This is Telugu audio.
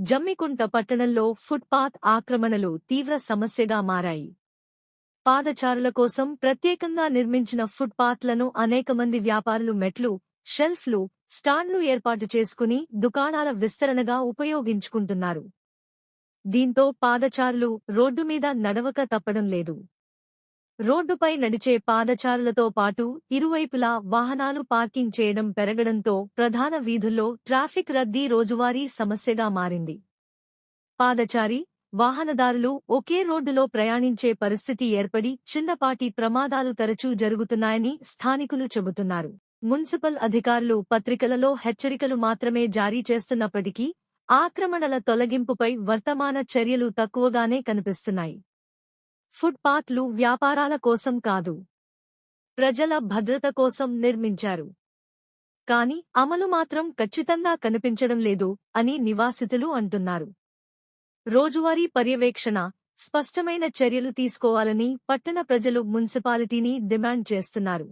జమ్మికుంట పట్టణంలో ఫుట్పాత్ ఆక్రమణలు తీవ్ర సమస్యగా మారాయి. పాదచారుల కోసం ప్రత్యేకంగా నిర్మించిన ఫుట్పాత్లను అనేకమంది వ్యాపారులు మెట్లు, షెల్ఫ్లు, స్టాండ్లు ఏర్పాటు చేసుకుని దుకాణాల విస్తరణగా ఉపయోగించుకుంటున్నారు. దీంతో పాదచారులు రోడ్డు మీద నడవక తప్పడం లేదు. రోడ్డుపై నడిచే పాదచారులతో పాటు ఇరువైపులా వాహనాలు పార్కింగ్ చేయడం పెరగడంతో ప్రధాన వీధుల్లో ట్రాఫిక్ రద్దీ రోజువారీ సమస్యగా మారింది. పాదచారి, వాహనదారులు ఒకే రోడ్డులో ప్రయాణించే పరిస్థితి ఏర్పడి చిన్నపాటి ప్రమాదాలు తరచూ జరుగుతున్నాయని స్థానికులు చెబుతున్నారు. మున్సిపల్ అధికారులు పత్రికలలో హెచ్చరికలు మాత్రమే జారీ చేస్తున్నప్పటికీ ఆక్రమణల తొలగింపుపై వర్తమాన చర్యలు తక్కువగానే కనిపిస్తున్నాయి. ఫుట్పాత్లు వ్యాపారాల కోసం కాదు, ప్రజల భద్రత కోసం నిర్మించారు. కాని అమలు మాత్రం ఖచ్చితంగా కనిపించడం లేదు అని నివాసితులు అంటున్నారు. రోజువారీ పర్యవేక్షణ, స్పష్టమైన చర్యలు తీసుకోవాలని పట్టణ ప్రజలు మున్సిపాలిటీని డిమాండ్ చేస్తున్నారు.